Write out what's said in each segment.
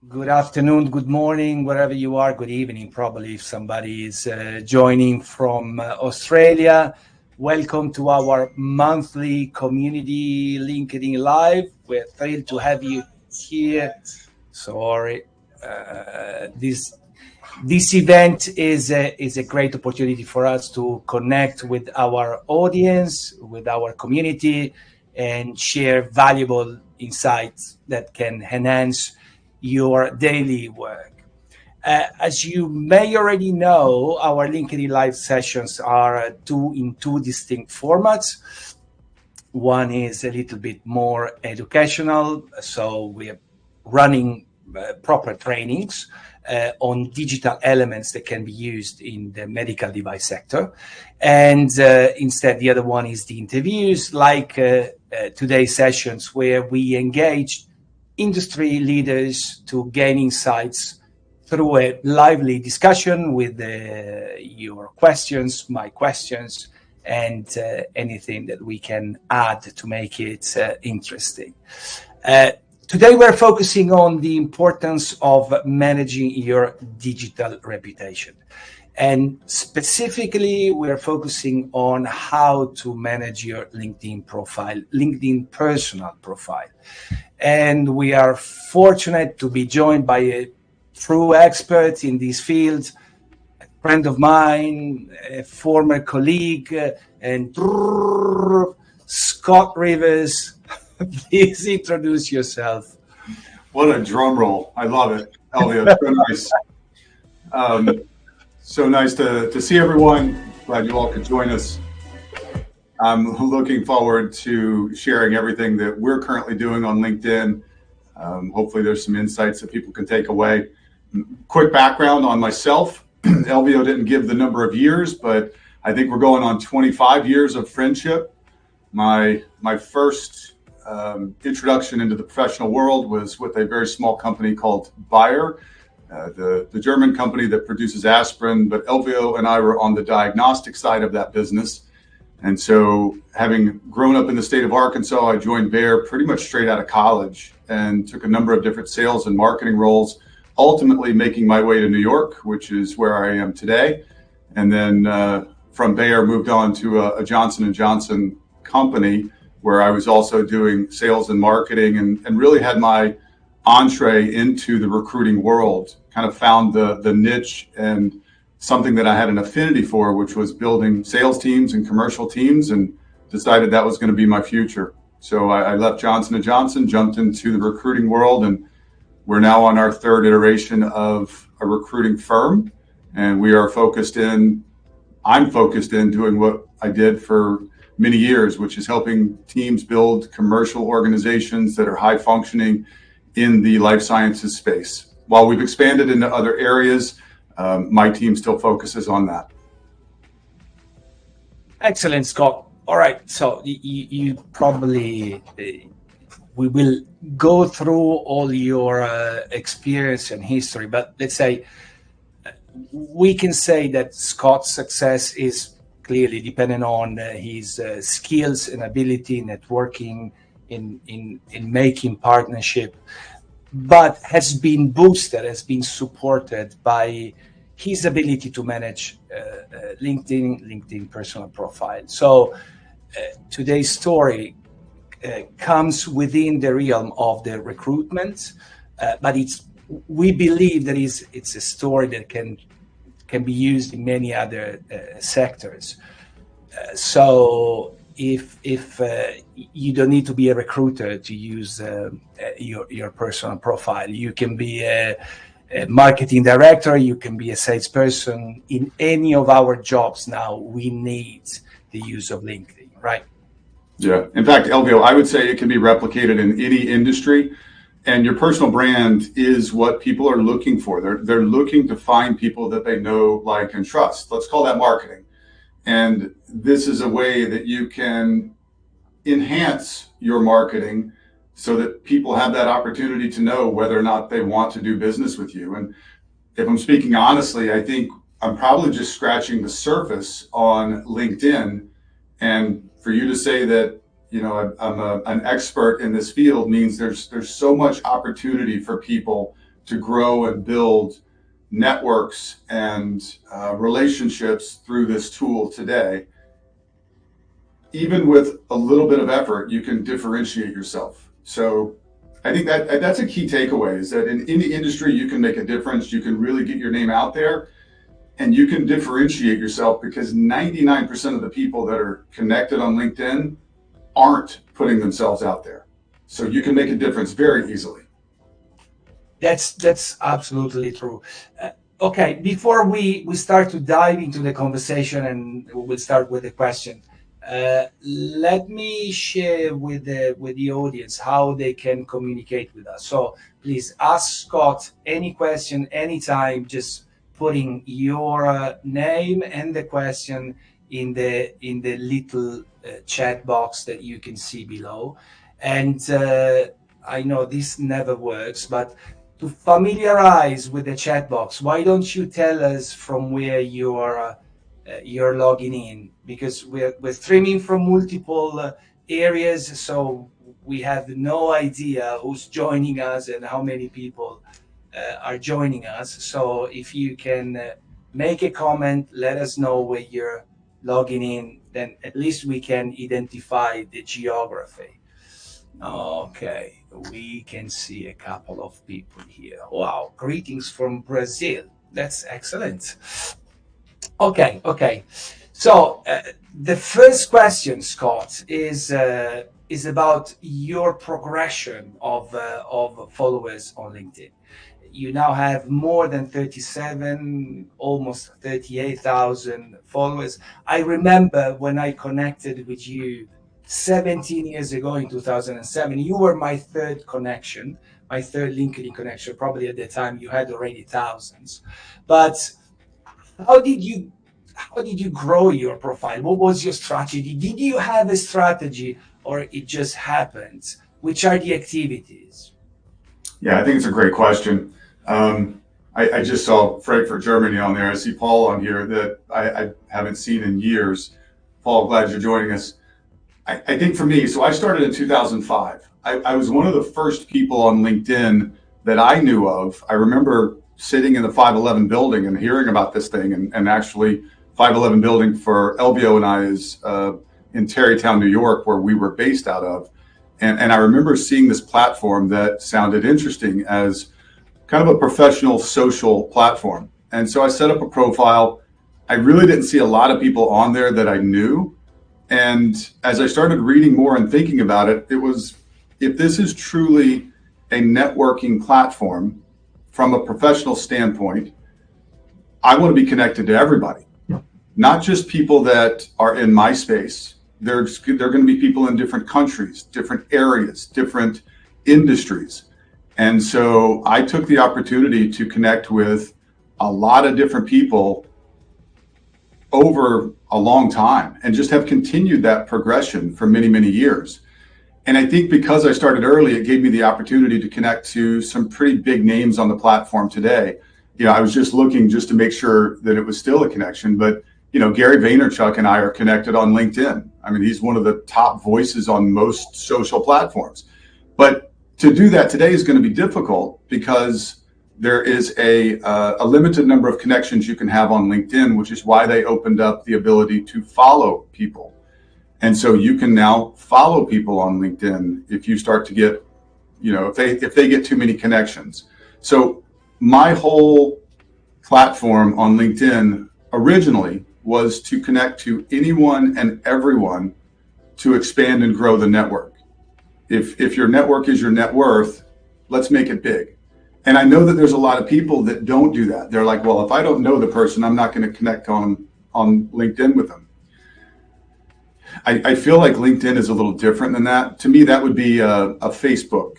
Good afternoon, good morning, wherever you are. Good evening, probably, if somebody is joining from Australia. Welcome to our monthly CommuniD LinkedIn Live. We're thrilled to have you here. Sorry, this event is a great opportunity for us to connect with our audience, with our community, and share valuable insights that can enhance your daily work. As you may already know, our LinkedIn Live sessions are in two distinct formats. One is a little bit more educational, so we're running proper trainings on digital elements that can be used in the medical device sector. And instead, the other one is the interviews, like today's sessions, where we engage industry leaders to gain insights through a lively discussion with your questions, my questions, and anything that we can add to make it interesting. Today, we're focusing on the importance of managing your digital reputation. And specifically, we're focusing on how to manage your LinkedIn profile, LinkedIn personal profile. And we are fortunate to be joined by a true expert in this field, a friend of mine, a former colleague, and Scott Rivers. Please introduce yourself. What a drum roll. I love it. Elvio, so nice. So nice to see everyone. Glad you all could join us. I'm looking forward to sharing everything that we're currently doing on LinkedIn. Hopefully there's some insights that people can take away. Quick background on myself. Elvio didn't give the number of years, but I think we're going on 25 years of friendship. My first introduction into the professional world was with a very small company called Bayer, the German company that produces aspirin, but Elvio and I were on the diagnostic side of that business. And so having grown up in the state of Arkansas, I joined Bayer pretty much straight out of college and took a number of different sales and marketing roles, ultimately making my way to New York, which is where I am today. And then from Bayer moved on to a Johnson & Johnson company where I was also doing sales and marketing and really had my entree into the recruiting world, kind of found the niche and something that I had an affinity for, which was building sales teams and commercial teams, and decided that was going to be my future. So I left Johnson & Johnson, jumped into the recruiting world, and we're now on our third iteration of a recruiting firm. And I'm focused in doing what I did for many years, which is helping teams build commercial organizations that are high functioning in the life sciences space. While we've expanded into other areas, my team still focuses on that. Excellent, Scott. All right, so you probably, we will go through all your experience and history, but let's say we can say that Scott's success is clearly dependent on his skills and ability, networking, in making partnership, but has been boosted, has been supported by his ability to manage LinkedIn personal profile. So today's story comes within the realm of the recruitment, but we believe that it's a story that can be used in many other sectors. So if you don't need to be a recruiter to use your personal profile, you can be a marketing director, you can be a salesperson. In any of our jobs now, we need the use of LinkedIn, right? Yeah. In fact, Elvio, I would say it can be replicated in any industry. And your personal brand is what people are looking for. They're looking to find people that they know, like, and trust. Let's call that marketing. And this is a way that you can enhance your marketing so that people have that opportunity to know whether or not they want to do business with you. And if I'm speaking honestly, I think I'm probably just scratching the surface on LinkedIn. And for you to say that, I'm an expert in this field means there's so much opportunity for people to grow and build networks and relationships through this tool today, even with a little bit of effort, you can differentiate yourself. So I think that that's a key takeaway, is that in the industry, you can make a difference. You can really get your name out there, and you can differentiate yourself, because 99% of the people that are connected on LinkedIn aren't putting themselves out there. So you can make a difference very easily. That's absolutely true. Okay, before we start to dive into the conversation, and we'll start with the question, let me share with the audience how they can communicate with us. So please ask Scott any question anytime, just putting your name and the question in the little chat box that you can see below. And I know this never works, but to familiarize with the chat box, why don't you tell us from where you're logging in? Because we're streaming from multiple areas, so we have no idea who's joining us and how many people are joining us. So if you can make a comment, let us know where you're logging in, then at least we can identify the geography. Okay, we can see a couple of people here. Wow, greetings from Brazil. That's excellent. Okay. So the first question, Scott, is about your progression of followers on LinkedIn. You now have more than 37, almost 38,000 followers. I remember when I connected with you 17 years ago in 2007, you were my third connection, my third LinkedIn connection. Probably at the time you had already thousands. But how did you grow your profile? What was your strategy? Did you have a strategy, or it just happened? Which are the activities? Yeah, I think it's a great question. I just saw Frankfurt, Germany on there. I see Paul on here that I haven't seen in years. Paul, glad you're joining us. I think for me, so I started in 2005. I was one of the first people on LinkedIn that I knew of. I remember sitting in the 511 building and hearing about this thing, and actually 511 building for LBO and I is in Tarrytown, New York, where we were based out of. And I remember seeing this platform that sounded interesting as kind of a professional social platform. And so I set up a profile. I really didn't see a lot of people on there that I knew. And as I started reading more and thinking about it, it was, if this is truly a networking platform from a professional standpoint, I want to be connected to everybody, not just people that are in my space. They're going to be people in different countries, different areas, different industries. And so I took the opportunity to connect with a lot of different people over a long time, and just have continued that progression for many, many years. And I think because I started early, it gave me the opportunity to connect to some pretty big names on the platform today. I was just looking just to make sure that it was still a connection, but Gary Vaynerchuk and I are connected on LinkedIn. I mean, he's one of the top voices on most social platforms. But to do that today is going to be difficult, because there is a limited number of connections you can have on LinkedIn, which is why they opened up the ability to follow people. And so you can now follow people on LinkedIn if you start to get, if they get too many connections. So my whole platform on LinkedIn originally was to connect to anyone and everyone to expand and grow the network. If your network is your net worth, let's make it big. And I know that there's a lot of people that don't do that. They're like, well, if I don't know the person, I'm not going to connect on LinkedIn with them. I feel like LinkedIn is a little different than that. To me, that would be a Facebook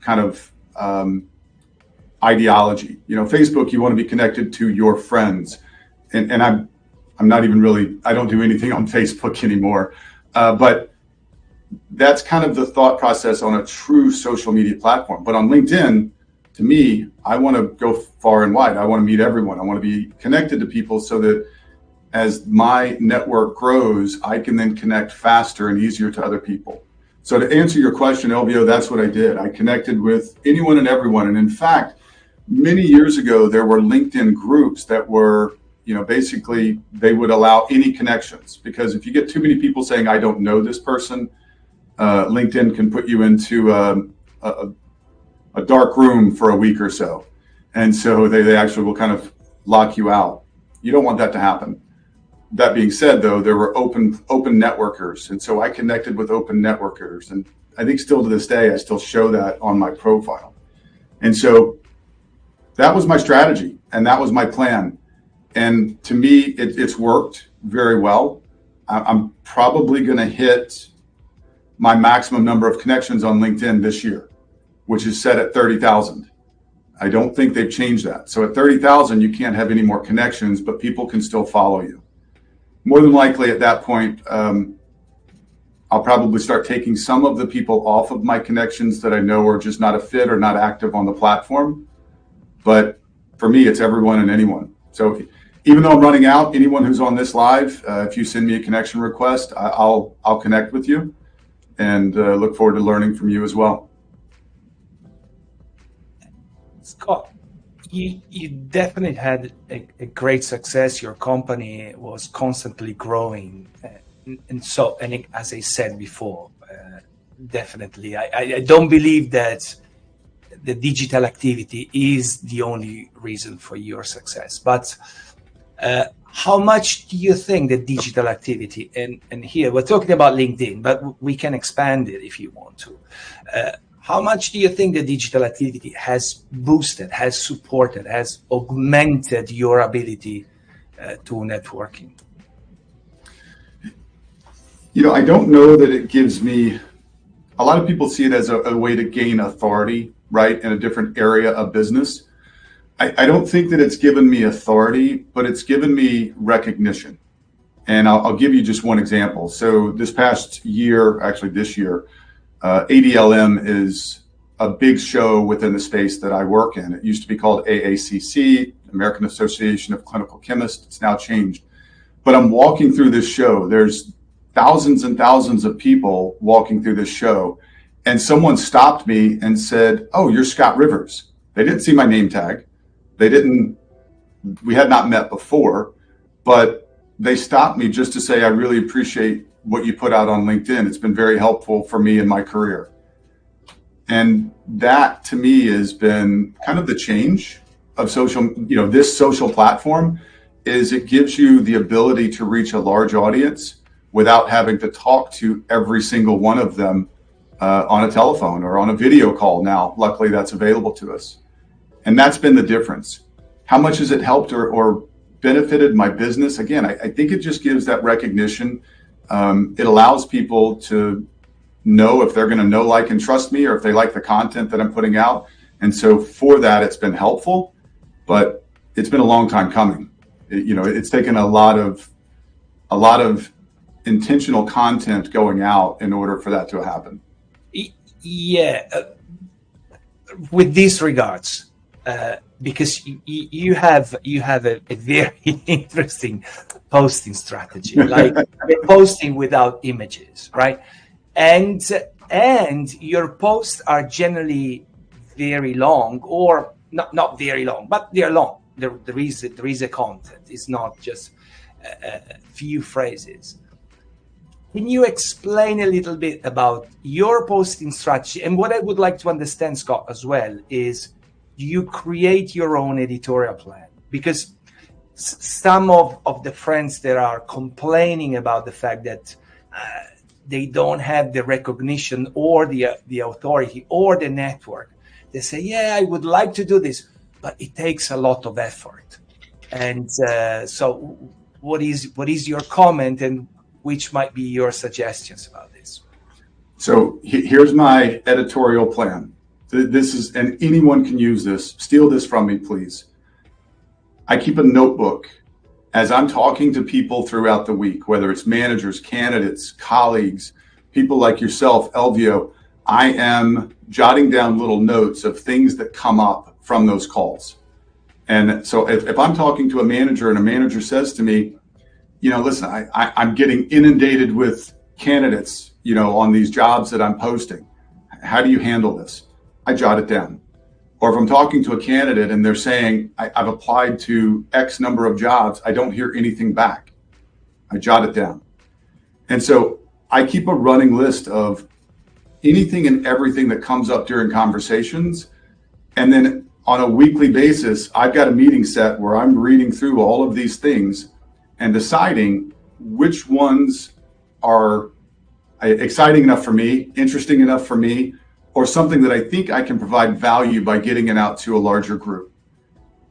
kind of ideology. Facebook, you want to be connected to your friends. And I'm not even really, I don't do anything on Facebook anymore. But that's kind of the thought process on a true social media platform. But on LinkedIn, to me, I want to go far and wide. I want to meet everyone. I want to be connected to people so that as my network grows, I can then connect faster and easier to other people. So to answer your question, LBO, that's what I did. I connected with anyone and everyone. And in fact, many years ago, there were LinkedIn groups that were, basically they would allow any connections, because if you get too many people saying, I don't know this person, LinkedIn can put you into a dark room for a week or so. And so they actually will kind of lock you out. You don't want that to happen. That being said, though, there were open networkers. And so I connected with open networkers. And I think still to this day, I still show that on my profile. And so that was my strategy and that was my plan. And to me, it's worked very well. I'm probably going to hit my maximum number of connections on LinkedIn this year, which is set at 30,000. I don't think they've changed that. So at 30,000, you can't have any more connections, but people can still follow you. More than likely at that point, I'll probably start taking some of the people off of my connections that I know are just not a fit or not active on the platform. But for me, it's everyone and anyone. So even though I'm running out, anyone who's on this live, if you send me a connection request, I'll connect with you and look forward to learning from you as well. Scott, you definitely had a great success. Your company was constantly growing. And as I said before, definitely, I don't believe that the digital activity is the only reason for your success. But how much do you think the digital activity, and here we're talking about LinkedIn, but we can expand it if you want to. How much do you think the digital activity has boosted, has supported, has augmented your ability to networking? I don't know that it gives me, a lot of people see it as a way to gain authority, right, in a different area of business. I don't think that it's given me authority, but it's given me recognition. And I'll give you just one example. So this past year, actually this year, ADLM is a big show within the space that I work in. It used to be called AACC, American Association of Clinical Chemists. It's now changed. But I'm walking through this show. There's thousands and thousands of people walking through this show. And someone stopped me and said, "Oh, you're Scott Rivers." They didn't see my name tag. We had not met before, but they stopped me just to say, "I really appreciate what you put out on LinkedIn. It's been very helpful for me in my career." And that to me has been kind of the change of social, this social platform is it gives you the ability to reach a large audience without having to talk to every single one of them on a telephone or on a video call. Now, luckily that's available to us. And that's been the difference. How much has it helped or benefited my business? Again, I think it just gives that recognition. It allows people to know if they're going to know, like, and trust me, or if they like the content that I'm putting out. And so for that, it's been helpful, but it's been a long time coming. It's taken a lot of intentional content going out in order for that to happen. Yeah. With these regards, because you have a very interesting posting strategy, like posting without images, right? And your posts are generally very long, or not very long, but they're long. There is a content. It's not just a few phrases. Can you explain a little bit about your posting strategy? And what I would like to understand, Scott, as well, is you create your own editorial plan, because some of the friends that are complaining about the fact that they don't have the recognition or the authority or the network, they say, yeah, I would like to do this, but it takes a lot of effort. And so what is your comment, and which might be your suggestions about this? So here's my editorial plan. This is, and anyone can use this. Steal this from me, please. I keep a notebook as I'm talking to people throughout the week, whether it's managers, candidates, colleagues, people like yourself, Elvio. I am jotting down little notes of things that come up from those calls. And so if I'm talking to a manager and a manager says to me, listen, I'm getting inundated with candidates, on these jobs that I'm posting. How do you handle this? I jot it down. Or if I'm talking to a candidate and they're saying, I've applied to X number of jobs, I don't hear anything back. I jot it down. And so I keep a running list of anything and everything that comes up during conversations. And then on a weekly basis, I've got a meeting set where I'm reading through all of these things and deciding which ones are exciting enough for me, interesting enough for me, or something that I think I can provide value by getting it out to a larger group.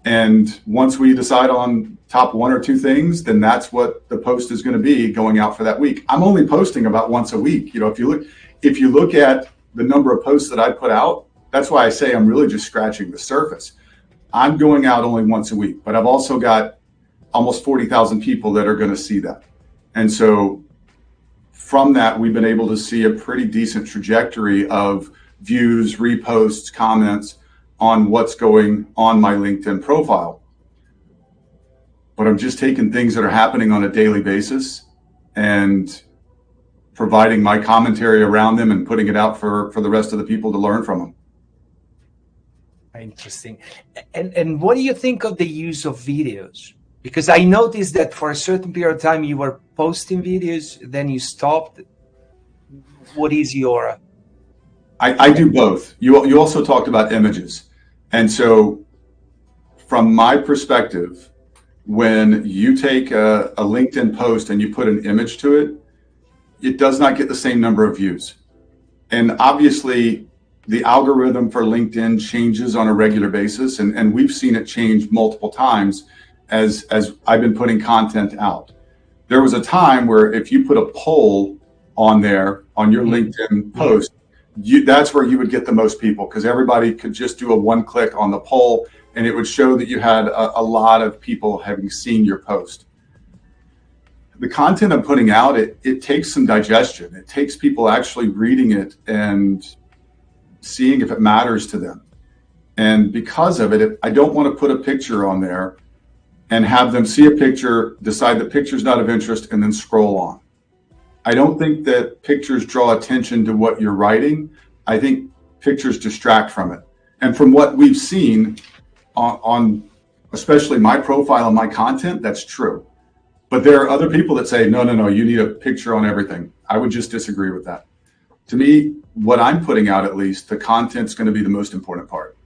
And once we decide on top one or two things, then that's what the post is going to be going out for that week. I'm only posting about once a week. You know, if you look at the number of posts that I put out, that's why I say I'm really just scratching the surface. I'm going out only once a week, but I've also got almost 40,000 people that are going to see that. And so from that, we've been able to see a pretty decent trajectory of views, reposts, comments on what's going on my LinkedIn profile. But I'm just taking things that are happening on a daily basis and providing my commentary around them and putting it out for the rest of the people to learn from them. Interesting. And what do you think of the use of videos? Because I noticed that for a certain period of time you were posting videos, then you stopped. What is your... I do both. You also talked about images. And so from my perspective, when you take a LinkedIn post and you put an image to it, it does not get the same number of views. And obviously the algorithm for LinkedIn changes on a regular basis. And we've seen it change multiple times as I've been putting content out. There was a time where if you put a poll on there on your LinkedIn post, that's where you would get the most people, because everybody could just do a one click on the poll and it would show that you had a lot of people having seen your post. The content I'm putting out, it takes some digestion. It takes people actually reading it and seeing if it matters to them. And because of it, I don't want to put a picture on there and have them see a picture, decide the picture's not of interest, and then scroll on. I don't think that pictures draw attention to what you're writing. I think pictures distract from it. And from what we've seen on especially my profile and my content, that's true. But there are other people that say, no, you need a picture on everything. I would just disagree with that. To me, what I'm putting out, at least, the content's going to be the most important part.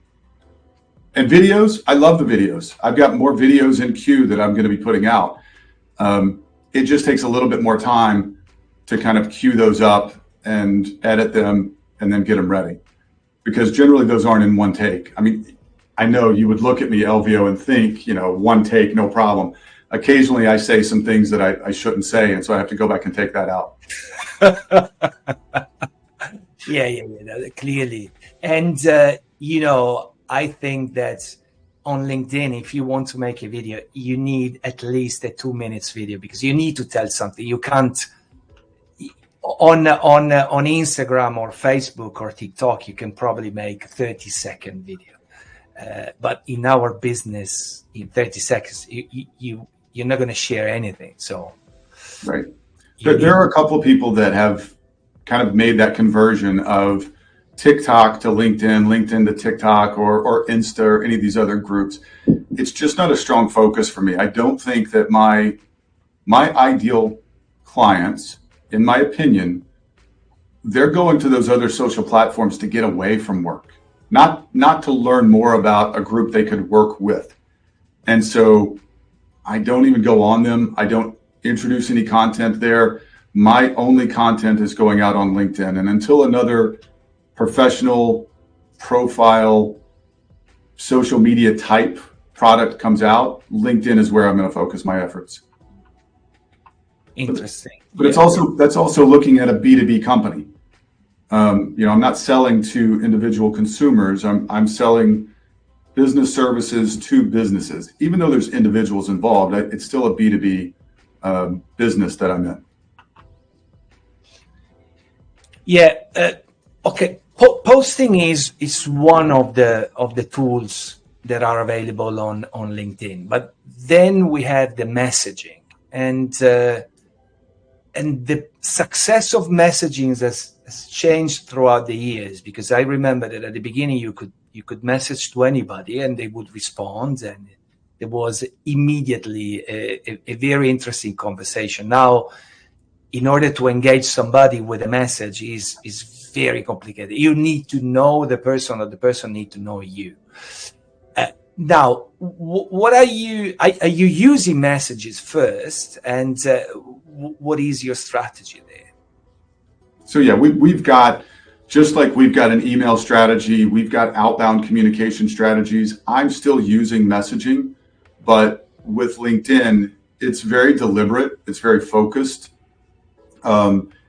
And videos, I love the videos. I've got more videos in queue that I'm going to be putting out. It just takes a little bit more time to kind of queue those up and edit them and then get them ready. Because generally those aren't in one take. I mean, I know you would look at me, Elvio, and think, one take, no problem. Occasionally I say some things that I shouldn't say, and so I have to go back and take that out. Yeah, clearly. And, I think that on LinkedIn, if you want to make a video, you need at least a 2 minutes video, because you need to tell something. You can't on Instagram or Facebook or TikTok, you can probably make a 30-second video. But in our business, in 30 seconds, you're not going to share anything. So, right. There are a couple of people that have kind of made that conversion of TikTok to LinkedIn, LinkedIn to TikTok, or Insta, or any of these other groups. It's just not a strong focus for me. I don't think that my ideal clients, in my opinion, they're going to those other social platforms to get away from work, not to learn more about a group they could work with. And so I don't even go on them. I don't introduce any content there. My only content is going out on LinkedIn. And until another professional profile, social media type product comes out, LinkedIn is where I'm going to focus my efforts. Interesting. But that's also looking at a B2B company. I'm not selling to individual consumers. I'm selling business services to businesses. Even though there's individuals involved, it's still a B2B business that I'm in. Yeah. Okay. Posting is one of the tools that are available on LinkedIn, but then we have the messaging, and the success of messaging has changed throughout the years. Because I remember that at the beginning you You could message to anybody and they would respond, and there was immediately a very interesting conversation. Now, in order to engage somebody with a message is very complicated. You need to know the person, or the person need to know you. Now, what are you using messages first, and what is your strategy there? So yeah, we've got, just like we've got an email strategy, we've got outbound communication strategies. I'm still using messaging, but with LinkedIn, it's very deliberate, it's very focused,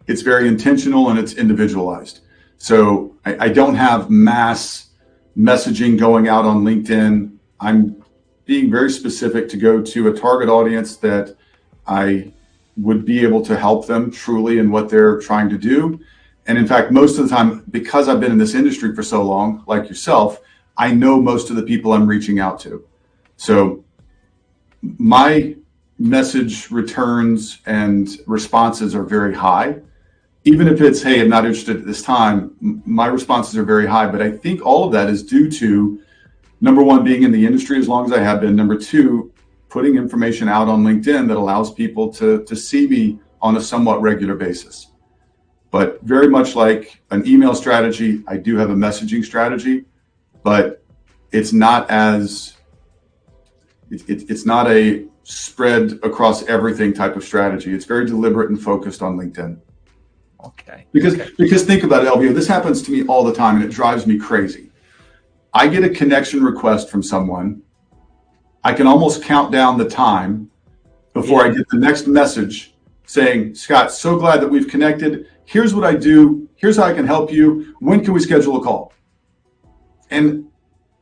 it's very intentional, and it's individualized. So I don't have mass messaging going out on LinkedIn. I'm being very specific to go to a target audience that I would be able to help them truly in what they're trying to do. And in fact, most of the time, because I've been in this industry for so long, like yourself, I know most of the people I'm reaching out to. So my message returns and responses are very high. Even if it's, hey, I'm not interested at this time, my responses are very high. But I think all of that is due to, number one, being in the industry as long as I have been. Number two, putting information out on LinkedIn that allows people to see me on a somewhat regular basis. But very much like an email strategy, I do have a messaging strategy, but it's not as, it's not a spread across everything type of strategy. It's very deliberate and focused on LinkedIn. Okay. Because think about it, Elvio, this happens to me all the time and it drives me crazy. I get a connection request from someone. I can almost count down the time before I get the next message saying, Scott, so glad that we've connected. Here's what I do. Here's how I can help you. When can we schedule a call? And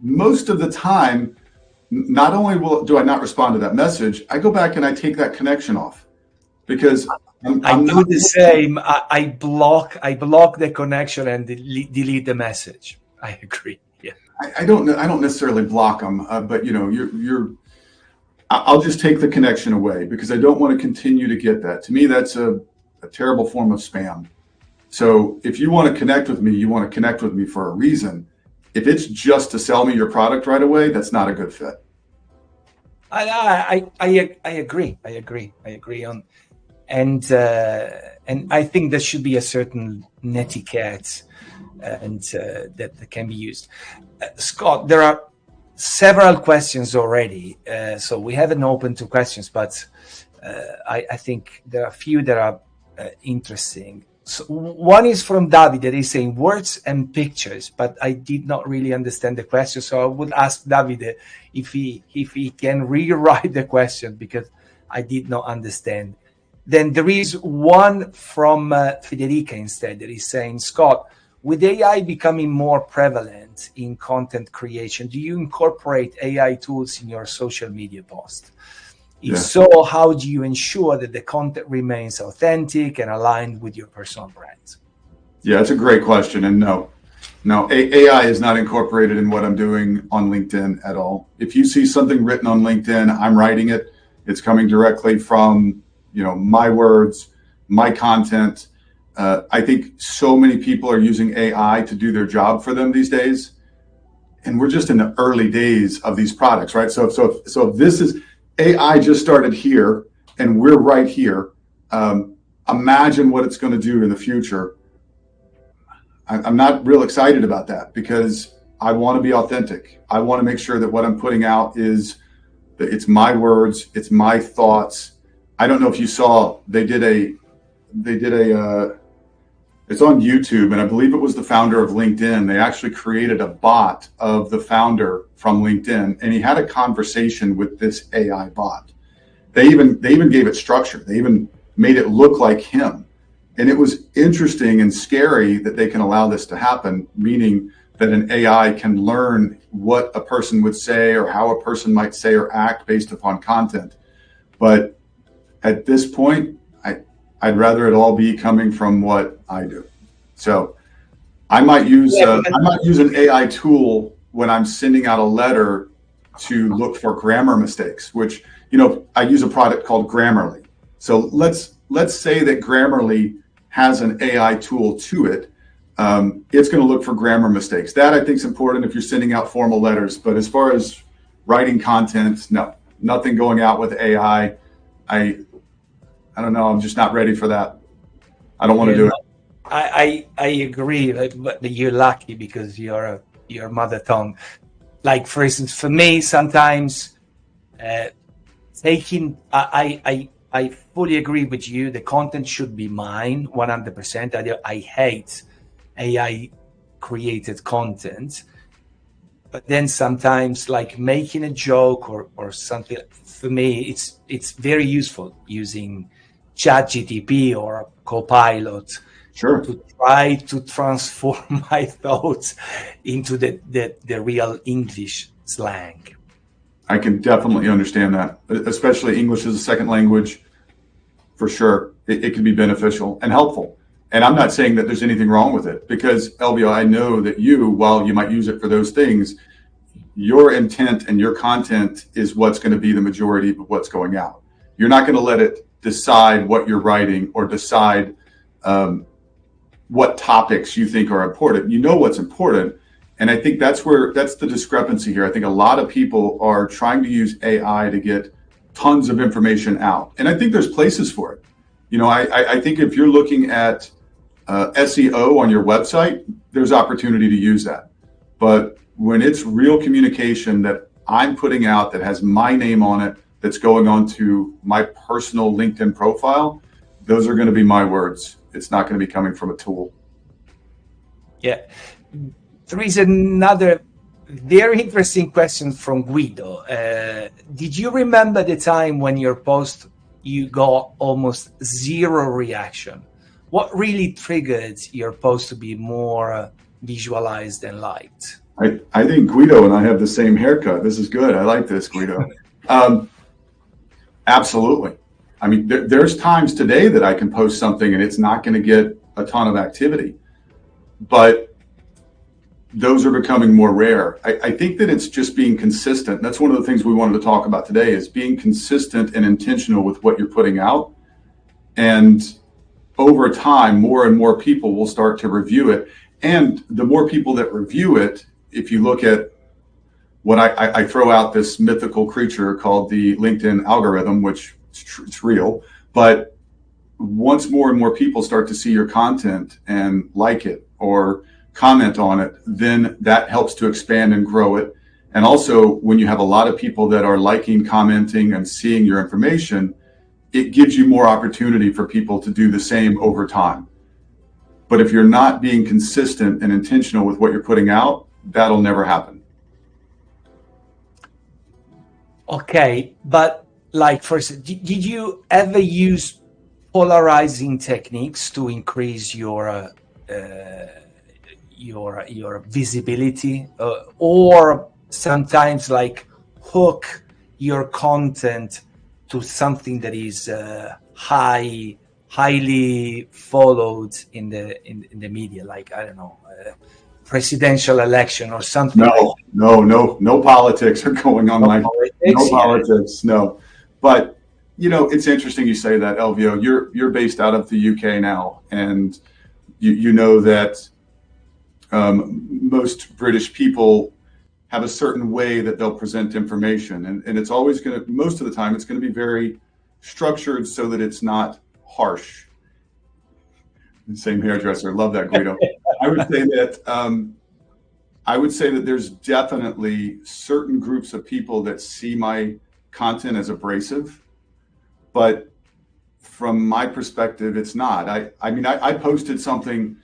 most of the time, not only do I not respond to that message, I go back and I take that connection off, because I do the same. I block the connection and delete the message. I agree. Yeah. I don't necessarily block them, but you know, I'll just take the connection away because I don't want to continue to get that. To me, that's a terrible form of spam. So if you want to connect with me, you want to connect with me for a reason. If it's just to sell me your product right away, that's not a good fit. I agree. I agree on, and I think there should be a certain netiquette, and that can be used. Scott, there are several questions already, so we haven't opened to questions, but I think there are a few that are interesting. So one is from David that is saying words and pictures, but I did not really understand the question. So I would ask David if he can rewrite the question because I did not understand. Then there is one from Federica instead that is saying, Scott, with AI becoming more prevalent in content creation, do you incorporate AI tools in your social media posts? If so, how do you ensure that the content remains authentic and aligned with your personal brand? Yeah, it's a great question. And no, AI is not incorporated in what I'm doing on LinkedIn at all. If you see something written on LinkedIn, I'm writing it. It's coming directly from, my words, my content. I think so many people are using AI to do their job for them these days. And we're just in the early days of these products, right? So if this is, AI just started here and we're right here. Imagine what it's going to do in the future. I'm not real excited about that because I want to be authentic. I want to make sure that what I'm putting out is that it's my words, it's my thoughts. I don't know if you saw, they did a it's on YouTube, and I believe it was the founder of LinkedIn. They actually created a bot of the founder from LinkedIn, and he had a conversation with this AI bot. They even gave it structure. They even made it look like him. And it was interesting and scary that they can allow this to happen, meaning that an AI can learn what a person would say or how a person might say or act based upon content. But at this point, I'd rather it all be coming from what I do. So I might use an AI tool when I'm sending out a letter to look for grammar mistakes, which, I use a product called Grammarly. So let's say that Grammarly has an AI tool to it it's going to look for grammar mistakes. That I think is important if you're sending out formal letters. But as far as writing content, no, nothing going out with AI. I don't know. I'm just not ready for that. I don't want to do it. I agree, but you're lucky because your mother tongue. Like for instance, for me, sometimes taking I fully agree with you. The content should be mine 100%. I hate AI created content, but then sometimes like making a joke or something, for me it's very useful using ChatGTP or Copilot Sure. to try to transform my thoughts into the real English slang. I can definitely understand that, especially English as a second language. For sure, it can be beneficial and helpful. And I'm not saying that there's anything wrong with it, because Elvio, I know that you, while you might use it for those things, your intent and your content is what's going to be the majority of what's going out. You're not going to let it decide what you're writing or decide what topics you think are important. You know what's important. And I think that's the discrepancy here. I think a lot of people are trying to use AI to get tons of information out. And I think there's places for it. You know, I think if you're looking at SEO on your website, there's opportunity to use that. But when it's real communication that I'm putting out that has my name on it, that's going on to my personal LinkedIn profile, those are going to be my words. It's not going to be coming from a tool. Yeah. There is another very interesting question from Guido. Did you remember the time when your post, you got almost zero reaction? What really triggered your post to be more visualized and liked? I think Guido and I have the same haircut. This is good. I like this, Guido. Absolutely. I mean, there's times today that I can post something and it's not going to get a ton of activity, but those are becoming more rare. I think that it's just being consistent. That's one of the things we wanted to talk about today, is being consistent and intentional with what you're putting out. And over time, more and more people will start to review it. And the more people that review it, if you look at what I throw out, this mythical creature called the LinkedIn algorithm, which it's real, but once more and more people start to see your content and like it or comment on it, then that helps to expand and grow it. And also, when you have a lot of people that are liking, commenting, and seeing your information, it gives you more opportunity for people to do the same over time. But if you're not being consistent and intentional with what you're putting out, that'll never happen. Okay, but like first, did you ever use polarizing techniques to increase your visibility, or sometimes like hook your content to something that is highly followed in the media, like I don't know, presidential election or something? No politics are going on. No politics, no. But you know, it's interesting you say that, Elvio. You're based out of the UK now, and you know that most British people have a certain way that they'll present information, and it's always going to, most of the time, it's going to be very structured so that it's not harsh. Same hairdresser, love that, Guido. I would say that there's definitely certain groups of people that see my content as abrasive, but from my perspective, it's not. I posted something.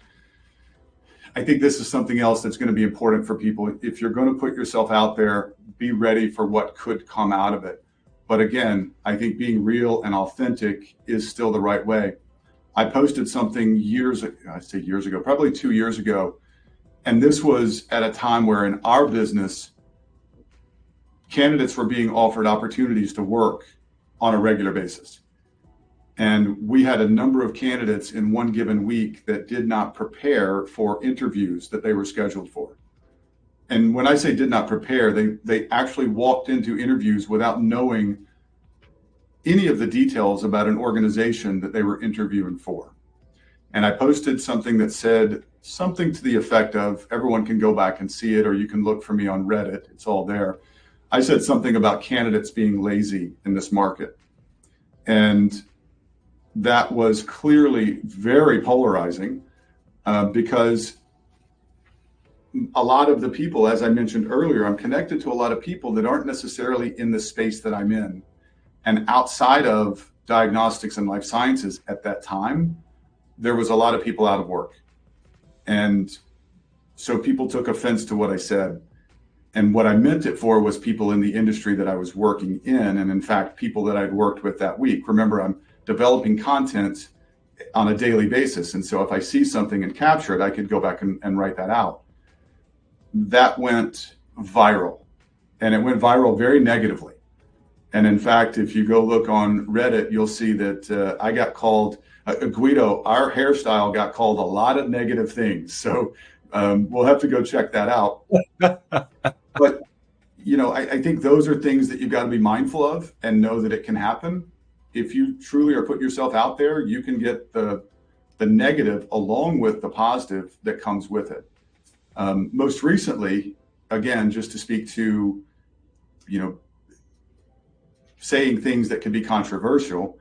I think this is something else that's going to be important for people. If you're going to put yourself out there, be ready for what could come out of it. But again, I think being real and authentic is still the right way. I posted something years ago, probably 2 years ago. And this was at a time where in our business, candidates were being offered opportunities to work on a regular basis. And we had a number of candidates in one given week that did not prepare for interviews that they were scheduled for. And when I say did not prepare, they actually walked into interviews without knowing any of the details about an organization that they were interviewing for. And I posted something that said something to the effect of, everyone can go back and see it, or you can look for me on Reddit. It's all there. I said something about candidates being lazy in this market. And that was clearly very polarizing because a lot of the people, as I mentioned earlier, I'm connected to a lot of people that aren't necessarily in the space that I'm in. And outside of diagnostics and life sciences at that time, there was a lot of people out of work. And so people took offense to what I said. And what I meant it for was people in the industry that I was working in. And in fact, people that I'd worked with that week. Remember, I'm developing content on a daily basis. And so if I see something and capture it, I could go back and write that out. That went viral, and it went viral very negatively. And in fact, if you go look on Reddit, you'll see that I got called, Guido, our hairstyle got called a lot of negative things. So we'll have to go check that out. But, I think those are things that you've got to be mindful of and know that it can happen. If you truly are putting yourself out there, you can get the negative along with the positive that comes with it. Most recently, again, just to speak to, saying things that could be controversial,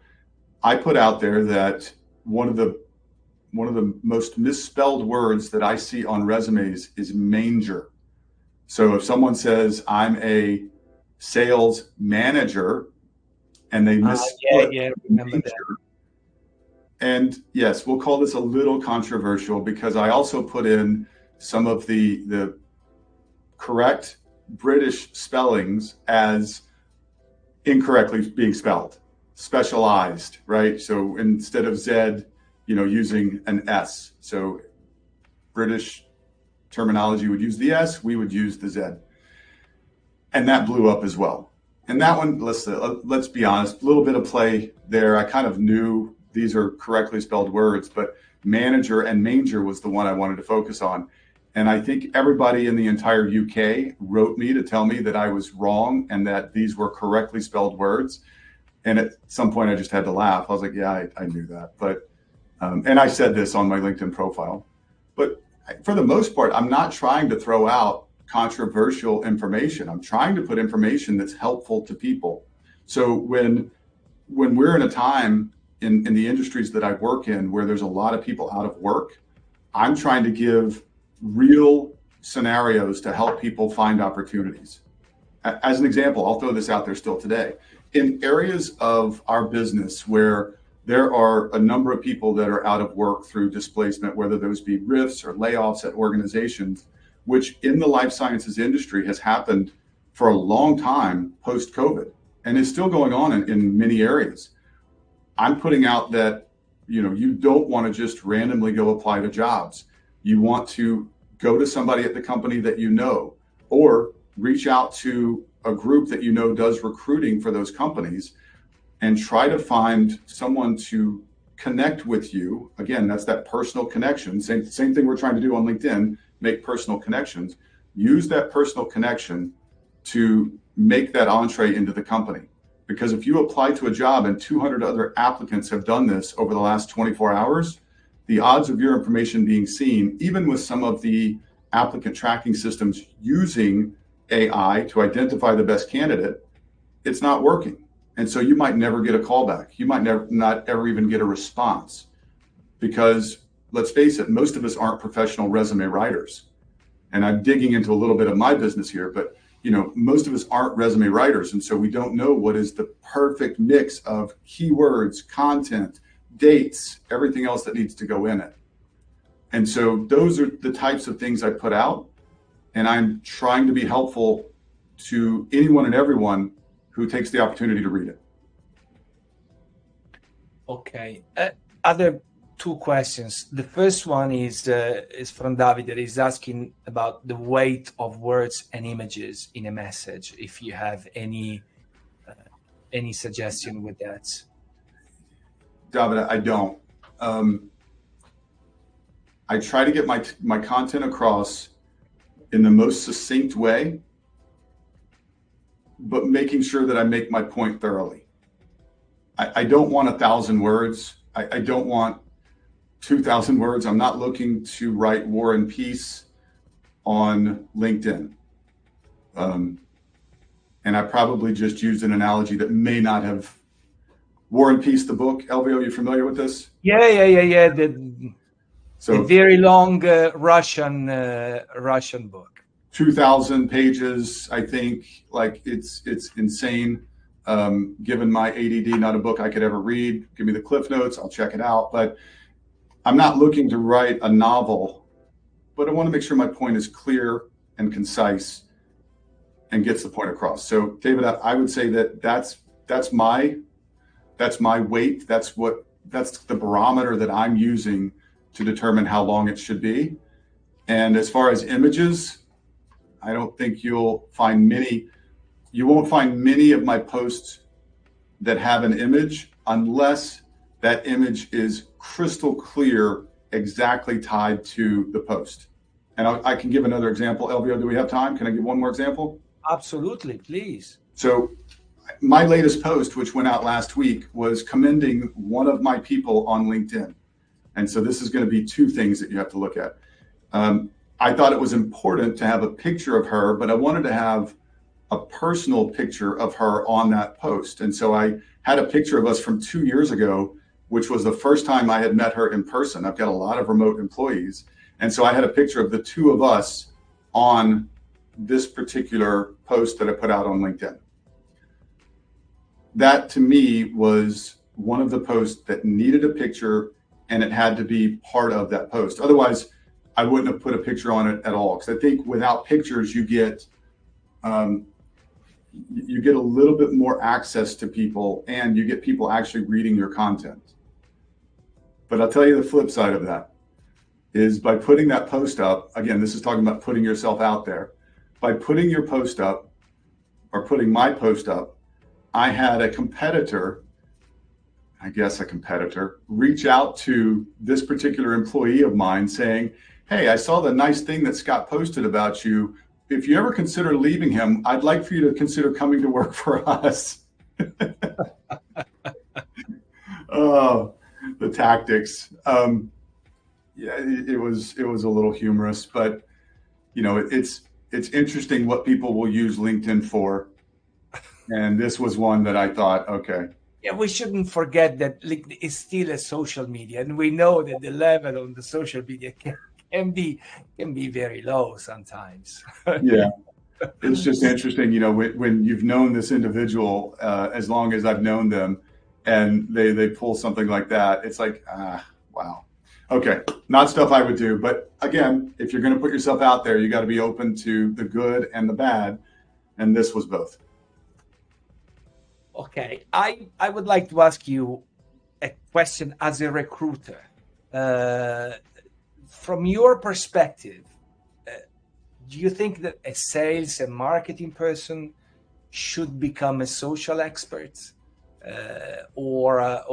I put out there that one of the most misspelled words that I see on resumes is manger. So if someone says I'm a sales manager and they misspell remember that. And yes, we'll call this a little controversial because I also put in some of the correct British spellings as incorrectly being spelled, specialized, right? So instead of Z, using an S. So British terminology would use the S, we would use the Z. And that blew up as well. And that one, let's be honest, a little bit of play there. I kind of knew these are correctly spelled words, but manager and manger was the one I wanted to focus on. And I think everybody in the entire UK wrote me to tell me that I was wrong and that these were correctly spelled words. And at some point I just had to laugh. I was like, yeah, I knew that. But, and I said this on my LinkedIn profile, but for the most part, I'm not trying to throw out controversial information. I'm trying to put information that's helpful to people. So when we're in a time in the industries that I work in where there's a lot of people out of work, I'm trying to give real scenarios to help people find opportunities. As an example, I'll throw this out there still today. In areas of our business where there are a number of people that are out of work through displacement, whether those be RIFs or layoffs at organizations, which in the life sciences industry has happened for a long time post-COVID and is still going on in many areas. I'm putting out that, you don't want to just randomly go apply to jobs. You want to go to somebody at the company that you know, or reach out to a group that does recruiting for those companies and try to find someone to connect with you. Again, that's that personal connection. Same thing we're trying to do on LinkedIn, make personal connections. Use that personal connection to make that entree into the company. Because if you apply to a job and 200 other applicants have done this over the last 24 hours, the odds of your information being seen, even with some of the applicant tracking systems using AI to identify the best candidate, it's not working. And so you might never get a call back. You might not ever even get a response because, let's face it, most of us aren't professional resume writers. And I'm digging into a little bit of my business here, but most of us aren't resume writers. And so we don't know what is the perfect mix of keywords, content, dates, everything else that needs to go in it. And so those are the types of things I put out. And I'm trying to be helpful to anyone and everyone who takes the opportunity to read it. Okay. Other two questions. The first one is from David, that is asking about the weight of words and images in a message. If you have any suggestion with that. David, I don't. I try to get my content across in the most succinct way, but making sure that I make my point thoroughly. I don't want 1,000 words. I don't want 2,000 words. I'm not looking to write War and Peace on LinkedIn. And I probably just used an analogy that may not have. War and Peace, the book. Elvio, you familiar with this? Yeah. The very long Russian book. 2,000 pages, I think. Like it's insane. Given my ADD, not a book I could ever read. Give me the Cliff Notes, I'll check it out. But I'm not looking to write a novel, but I want to make sure my point is clear and concise and gets the point across. So, David, I would say that's my weight. That's the barometer that I'm using to determine how long it should be. And as far as images, I don't think you won't find many of my posts that have an image unless that image is crystal clear, exactly tied to the post. And I can give another example. Elvio, do we have time? Can I give one more example? Absolutely, please. So my latest post, which went out last week, was commending one of my people on LinkedIn. And so this is going to be two things that you have to look at. I thought it was important to have a picture of her, but I wanted to have a personal picture of her on that post. And so I had a picture of us from 2 years ago, which was the first time I had met her in person. I've got a lot of remote employees. And so I had a picture of the two of us on this particular post that I put out on LinkedIn. That to me was one of the posts that needed a picture, and it had to be part of that post. Otherwise, I wouldn't have put a picture on it at all. Because I think without pictures, you get a little bit more access to people, and you get people actually reading your content. But I'll tell you the flip side of that is by putting that post up, again, this is talking about putting yourself out there. By putting your post up or putting my post up, I had a competitor, reach out to this particular employee of mine saying, hey, I saw the nice thing that Scott posted about you. If you ever consider leaving him, I'd like for you to consider coming to work for us. Oh, the tactics. It was a little humorous, but it's interesting what people will use LinkedIn for. And this was one that I thought, okay. Yeah, we shouldn't forget that LinkedIn is still a social media, and we know that the level on the social media can be very low sometimes. Yeah, it's just interesting, when you've known this individual as long as I've known them, and they pull something like that, it's like, wow. Okay, not stuff I would do, but again, if you're going to put yourself out there, you got to be open to the good and the bad, and this was both. Okay, I would like to ask you a question as a recruiter. From your perspective, do you think that a sales and marketing person should become a social expert, or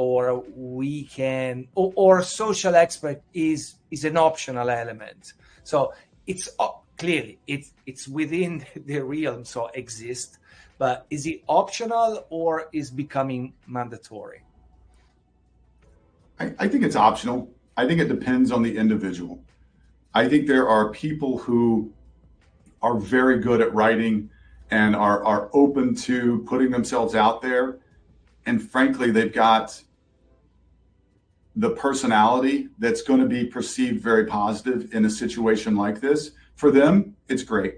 social expert is an optional element? So it's clearly it's within the realm, so exist. But is it optional or is becoming mandatory? I think it's optional. I think it depends on the individual. I think there are people who are very good at writing and are open to putting themselves out there. And frankly, they've got the personality that's going to be perceived very positive in a situation like this. For them, it's great.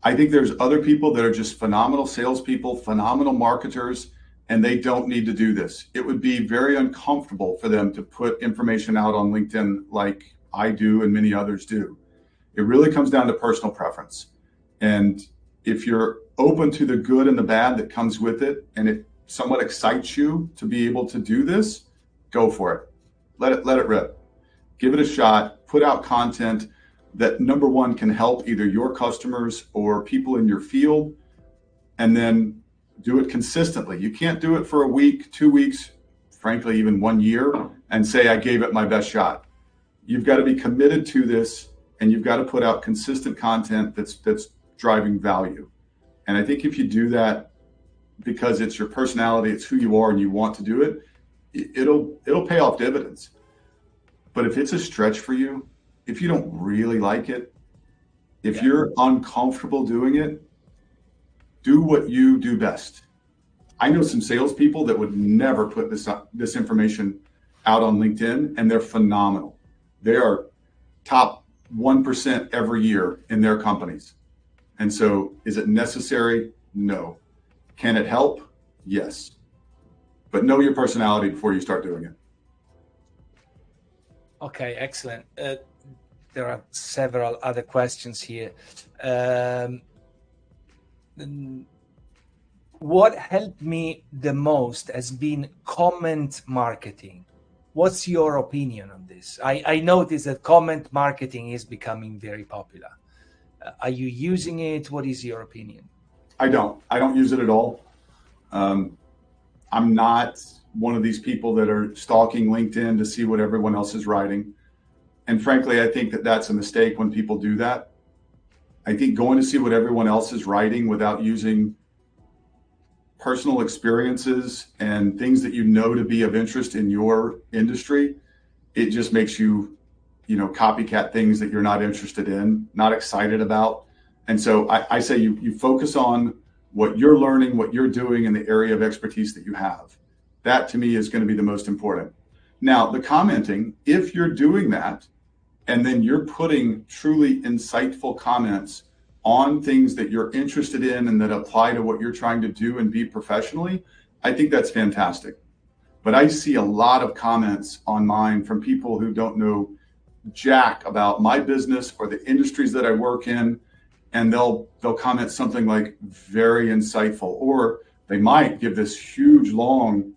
I think there's other people that are just phenomenal salespeople, phenomenal marketers, and they don't need to do this. It would be very uncomfortable for them to put information out on LinkedIn like I do and many others do. It really comes down to personal preference. And if you're open to the good and the bad that comes with it, and it somewhat excites you to be able to do this, go for it. Let it rip. Give it a shot. Put out content that, number one, can help either your customers or people in your field, and then do it consistently. You can't do it for a week, 2 weeks, frankly, even 1 year, and say, I gave it my best shot. You've got to be committed to this, and you've got to put out consistent content that's driving value. And I think if you do that because it's your personality, it's who you are, and you want to do it, it'll pay off dividends. But if it's a stretch for you, if you don't really like it, if Yeah. you're uncomfortable doing it, do what you do best. I know some salespeople that would never put this information out on LinkedIn, and they're phenomenal. They are top 1% every year in their companies. And so is it necessary? No. Can it help? Yes. But know your personality before you start doing it. Okay, excellent. There are several other questions here. What helped me the most has been comment marketing. What's your opinion on this? I noticed that comment marketing is becoming very popular. Are you using it? What is your opinion? I don't use it at all. I'm not one of these people that are stalking LinkedIn to see what everyone else is writing. And frankly, I think that that's a mistake when people do that. I think going to see what everyone else is writing without using personal experiences and things that you know to be of interest in your industry, it just makes you, copycat things that you're not interested in, not excited about. And so I say you focus on what you're learning, what you're doing in the area of expertise that you have. That to me is going to be the most important. Now, the commenting, if you're doing that, and then you're putting truly insightful comments on things that you're interested in and that apply to what you're trying to do and be professionally, I think that's fantastic. But I see a lot of comments on mine from people who don't know jack about my business or the industries that I work in, and they'll comment something like very insightful, or they might give this huge long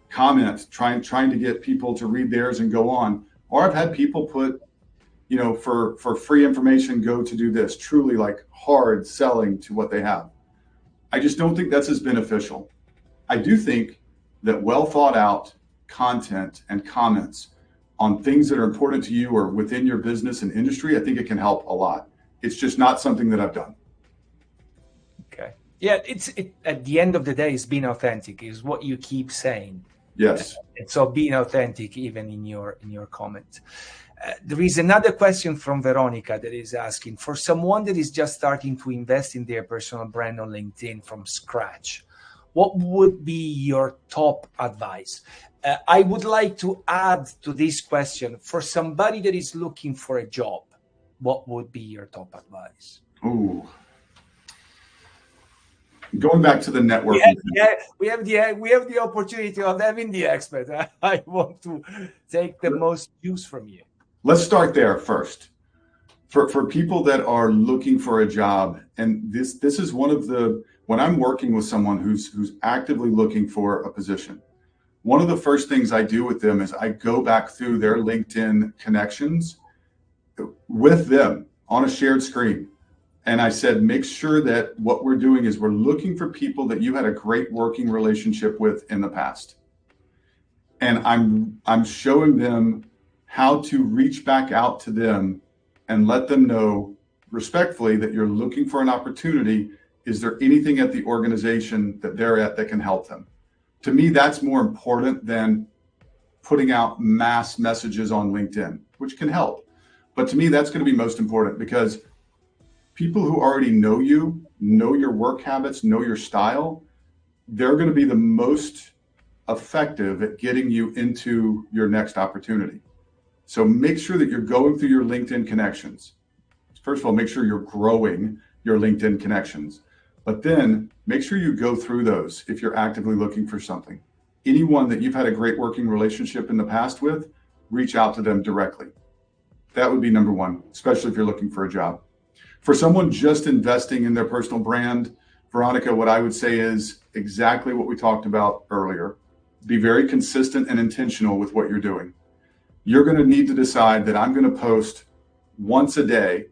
comment trying to get people to read theirs and go on. Or I've had people put, for free information, go to do this, truly like hard selling to what they have. I just don't think that's as beneficial. I do think that well thought out content and comments on things that are important to you or within your business and industry, I think it can help a lot. It's just not something that I've done. Okay. Yeah, at the end of the day, it's being authentic is what you keep saying. Yes. So being authentic even in your comment. There is another question from Veronica that is asking, for someone that is just starting to invest in their personal brand on LinkedIn from scratch, what would be your top advice? I would like to add to this question, for somebody that is looking for a job, what would be your top advice? Ooh. Going back to the networking. We have the opportunity of having the expert. I want to take the most use from you. Let's start there first. For people that are looking for a job, and this is one of the, when I'm working with someone who's actively looking for a position, one of the first things I do with them is I go back through their LinkedIn connections with them on a shared screen. And I said, make sure that what we're doing is we're looking for people that you had a great working relationship with in the past. And I'm showing them how to reach back out to them and let them know respectfully that you're looking for an opportunity. Is there anything at the organization that they're at that can help them? To me, that's more important than putting out mass messages on LinkedIn, which can help. But to me, that's going to be most important, because people who already know you, know your work habits, know your style, they're going to be the most effective at getting you into your next opportunity. So make sure that you're going through your LinkedIn connections. First of all, make sure you're growing your LinkedIn connections, but then make sure you go through those if you're actively looking for something. Anyone that you've had a great working relationship in the past with, reach out to them directly. That would be number one, especially if you're looking for a job. For someone just investing in their personal brand, Veronica, what I would say is exactly what we talked about earlier. Be very consistent and intentional with what you're doing. You're going to need to decide that I'm going to post once a day.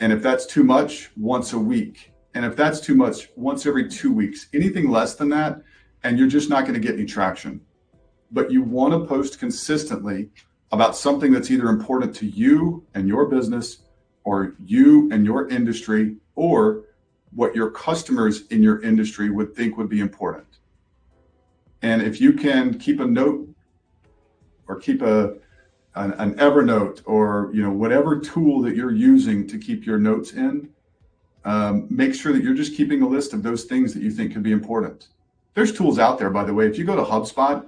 And if that's too much, once a week. And if that's too much, once every 2 weeks. Anything less than that, and you're just not going to get any traction. But you want to post consistently about something that's either important to you and your business, or you and your industry, or what your customers in your industry would think would be important. And if you can keep a note or keep a an Evernote or whatever tool that you're using to keep your notes in, make sure that you're just keeping a list of those things that you think could be important. There's tools out there, by the way. If you go to HubSpot,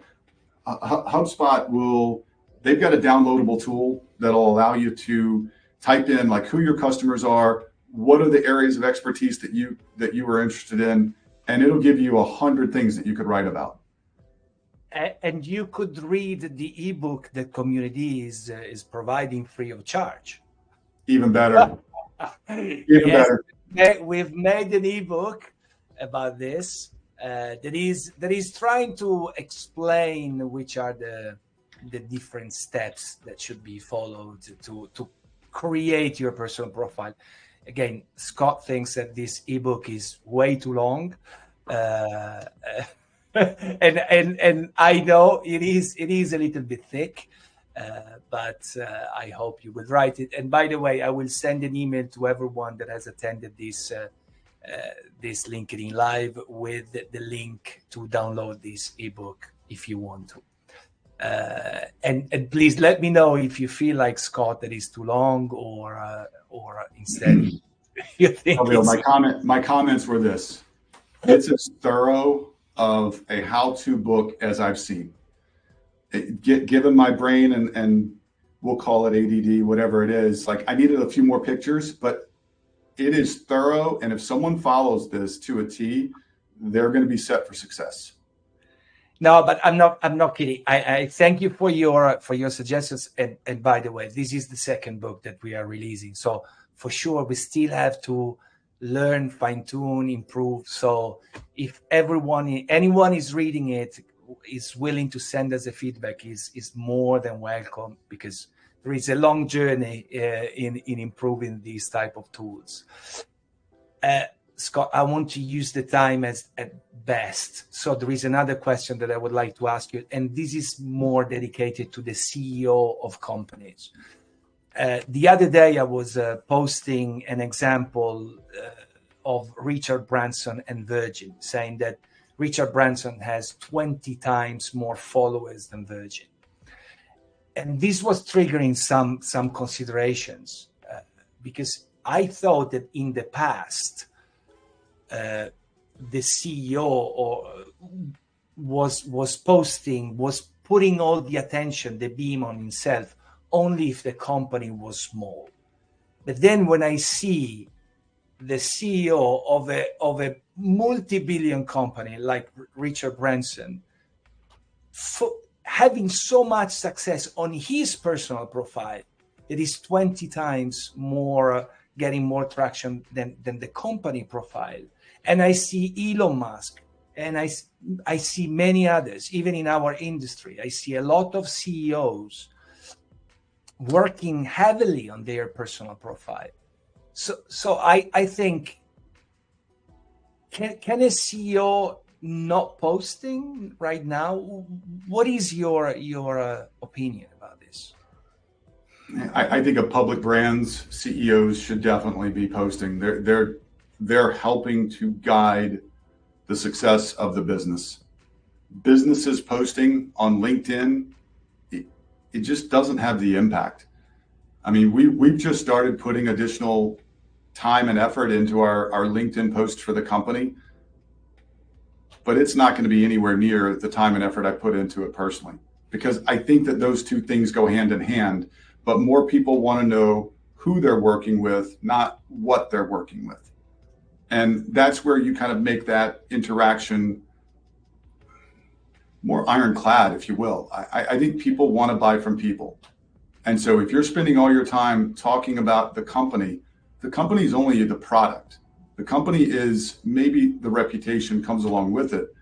they've got a downloadable tool that'll allow you to type in like who your customers are, what are the areas of expertise that you are interested in, and it'll give you 100 things that you could write about. And you could read the ebook that CommuniD is providing free of charge. Even better. Even better. We've made an ebook about this that is trying to explain which are the different steps that should be followed to create your personal profile. Again, Scott thinks that this ebook is way too long. And I know it is a little bit thick, but I hope you will write it. And by the way, I will send an email to everyone that has attended this LinkedIn Live with the link to download this ebook if you want to. And please let me know if you feel like Scott that is too long, or instead you think. My comments were this: it's as thorough of a how-to book as I've seen. Given my brain and we'll call it ADD, whatever it is, like I needed a few more pictures, but it is thorough. And if someone follows this to a T, they're going to be set for success. No, but I'm not kidding. I thank you for your suggestions. And by the way, this is the second book that we are releasing. So for sure, we still have to learn, fine tune, improve. So if anyone is reading it, is willing to send us a feedback, is more than welcome, because there is a long journey in improving these type of tools. Scott, I want to use the time at best. So there is another question that I would like to ask you, and this is more dedicated to the CEO of companies. The other day, I was posting an example of Richard Branson and Virgin, saying that Richard Branson has 20 times more followers than Virgin. And this was triggering some considerations, because I thought that in the past, the CEO was putting all the attention, the beam on himself, only if the company was small. But then when I see the CEO of a multi-billion company like Richard Branson having so much success on his personal profile, it is 20 times more, getting more traction than the company profile. And I see Elon Musk, and I see many others, even in our industry. I see a lot of CEOs working heavily on their personal profile. So I think, can a CEO not posting right now? What is your opinion about this? I think of public brands, CEOs should definitely be posting. They're helping to guide the success of the business. Businesses posting on LinkedIn, it just doesn't have the impact. I mean, we've just started putting additional time and effort into our LinkedIn posts for the company, but it's not going to be anywhere near the time and effort I put into it personally, because I think that those two things go hand in hand, but more people want to know who they're working with, not what they're working with. And that's where you kind of make that interaction more ironclad, if you will. I think people want to buy from people. And so if you're spending all your time talking about the company is only the product. The company is, maybe the reputation comes along with it,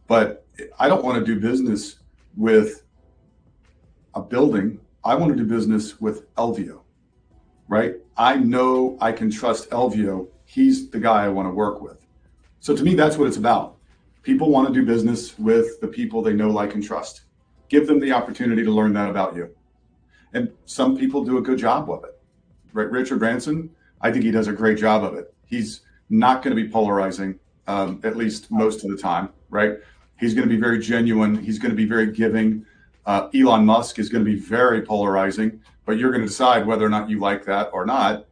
but I don't want to do business with a building. I want to do business with Elvio, right? I know I can trust Elvio. He's the guy I want to work with. So to me, that's what it's about. People want to do business with the people they know, like, and trust. Give them the opportunity to learn that about you. And some people do a good job of it, right? Richard Branson, I think he does a great job of it. He's not going to be polarizing, at least most of the time, right? He's going to be very genuine. He's going to be very giving. Elon Musk is going to be very polarizing, but you're going to decide whether or not you like that or not.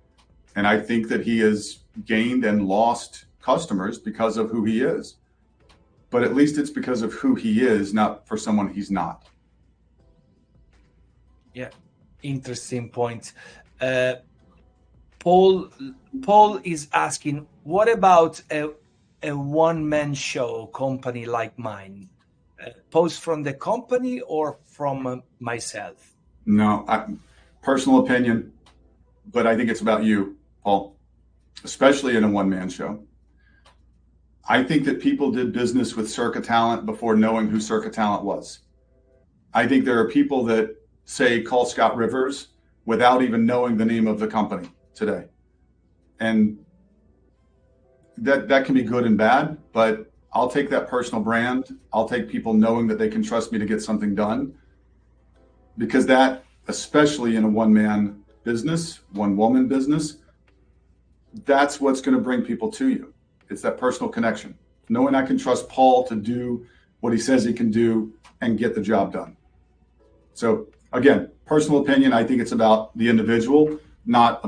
And I think that he has gained and lost customers because of who he is. But at least it's because of who he is, not for someone he's not. Yeah, interesting point. Paul is asking, what about a one-man show company like mine? Post from the company or from myself? No, personal opinion, but I think it's about you, Paul, especially in a one-man show. I think that people did business with Cerca Talent before knowing who Cerca Talent was. I think there are people that say call Scott Rivers without even knowing the name of the company today. And that can be good and bad, but I'll take that personal brand. I'll take people knowing that they can trust me to get something done, because that, especially in a one-man business, one-woman business, that's what's going to bring people to you. It's that personal connection, knowing I can trust Paul to do what he says he can do and get the job done. So again, personal opinion, I think it's about the individual, not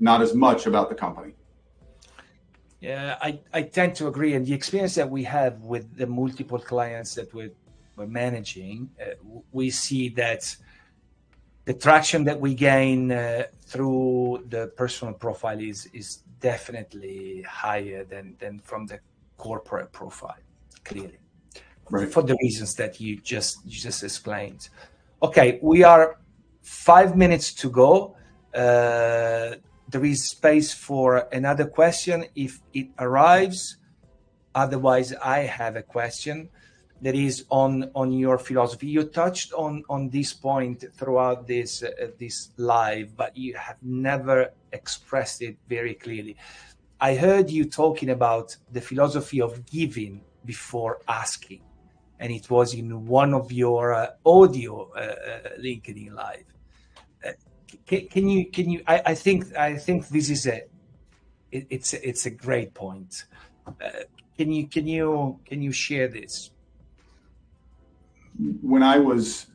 as much about the company. Yeah, I tend to agree. And the experience that we have with the multiple clients that we're managing, we see that the traction that we gain through the personal profile is definitely higher than from the corporate profile, clearly, Right. for the reasons that you just explained. Okay, we are 5 minutes to go. There is space for another question if it arrives. Otherwise, I have a question that is on your philosophy. You touched on this point throughout this live, but you have never expressed it very clearly. I heard you talking about the philosophy of giving before asking, and it was in one of your audio LinkedIn live. Can you? I think this is it's a great point. Can you share this? When I was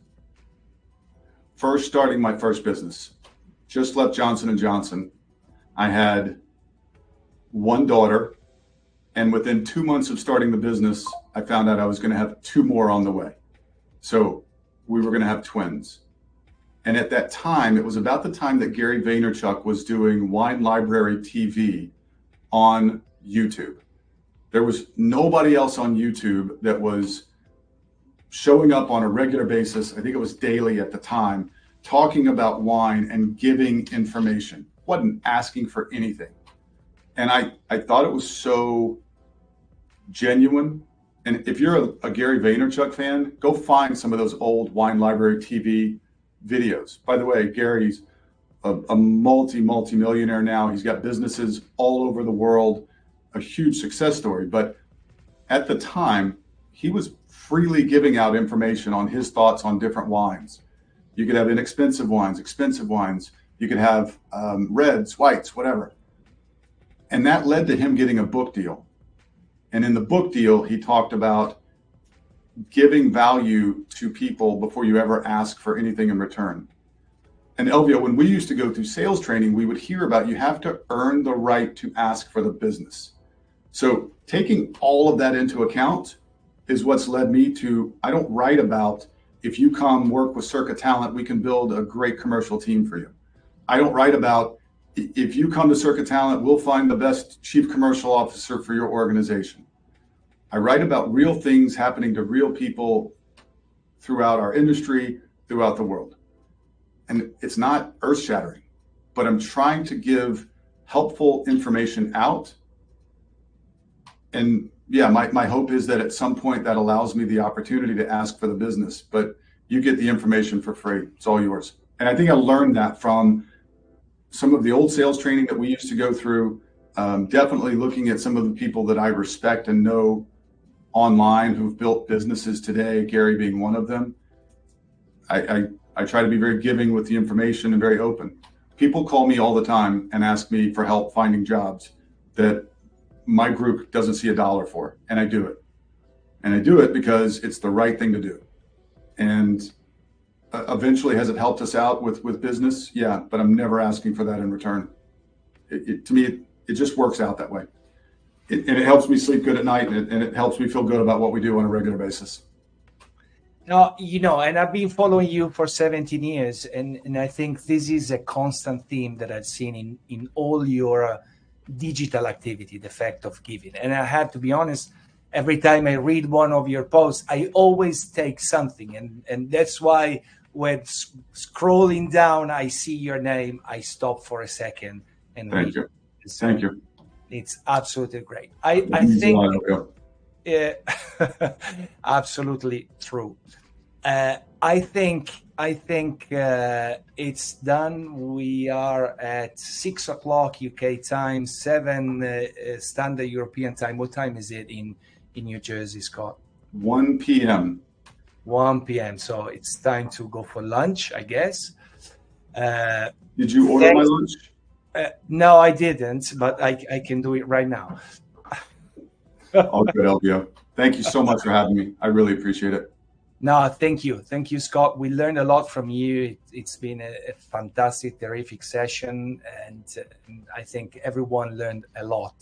first starting my first business, just left Johnson & Johnson, I had one daughter, and within 2 months of starting the business, I found out I was going to have 2 more on the way. So we were going to have twins. And at that time, it was about the time that Gary Vaynerchuk was doing Wine Library TV on YouTube. There was nobody else on YouTube that was showing up on a regular basis. I think it was daily at the time, talking about wine and giving information. Wasn't asking for anything. And I thought it was so genuine. And if you're a Gary Vaynerchuk fan, go find some of those old Wine Library TV videos. By the way, Gary's a multi-millionaire now. He's got businesses all over the world, a huge success story. But at the time, he was freely giving out information on his thoughts on different wines. You could have inexpensive wines, expensive wines. You could have reds, whites, whatever. And that led to him getting a book deal. And in the book deal, he talked about giving value to people before you ever ask for anything in return. And Elvio, when we used to go through sales training, we would hear about you have to earn the right to ask for the business. So taking all of that into account is what's led me to, I don't write about, if you come work with Cerca Talent, we can build a great commercial team for you. I don't write about, if you come to Cerca Talent, we'll find the best chief commercial officer for your organization. I write about real things happening to real people throughout our industry, throughout the world. And it's not earth-shattering, but I'm trying to give helpful information out. And yeah, my hope is that at some point that allows me the opportunity to ask for the business, but you get the information for free. It's all yours. And I think I learned that from some of the old sales training that we used to go through, definitely looking at some of the people that I respect and know online who've built businesses today, Gary being one of them. I try to be very giving with the information and very open. People call me all the time and ask me for help finding jobs that my group doesn't see $1 for, and I do it. And I do it because it's the right thing to do. And eventually, has it helped us out with business? Yeah, but I'm never asking for that in return. To me, it just works out that way. And it helps me sleep good at night, and it helps me feel good about what we do on a regular basis. No, and I've been following you for 17 years, and I think this is a constant theme that I've seen in all your digital activity, the fact of giving. And I have to be honest, every time I read one of your posts, I always take something. And that's why when scrolling down, I see your name, I stop for a second and Thank read. you. So Thank you. it's absolutely great. I think absolutely true. I think it's done. We are at 6 o'clock UK time, 7 standard European time. What time is it in New Jersey, Scott? 1 p.m. 1 p.m. So it's time to go for lunch, I guess. Did you order my lunch? No, I didn't, but I can do it right now. All good, Elvio. Thank you so much for having me. I really appreciate it. No, thank you. Thank you, Scott. We learned a lot from you. It's been a fantastic, terrific session. And I think everyone learned a lot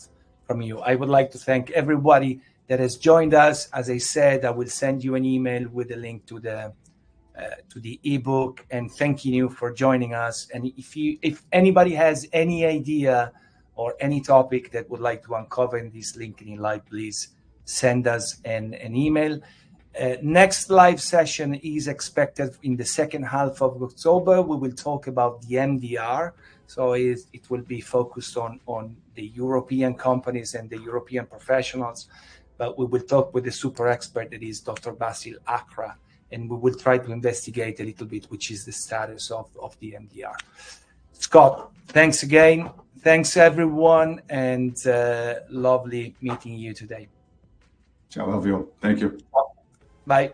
from you. I would like to thank everybody that has joined us. As I said, I will send you an email with a link to the ebook, and thanking you for joining us. And if anybody has any idea or any topic that would like to uncover in this LinkedIn Live, please send us an email. Next live session is expected in the second half of October. We will talk about the MDR. So it will be focused on the European companies and the European professionals. But we will talk with the super expert that is Dr. Basil Akra. And we will try to investigate a little bit which is the status of the MDR. Scott, thanks again. Thanks, everyone. And lovely meeting you today. Ciao, Elvio. Thank you. Bye.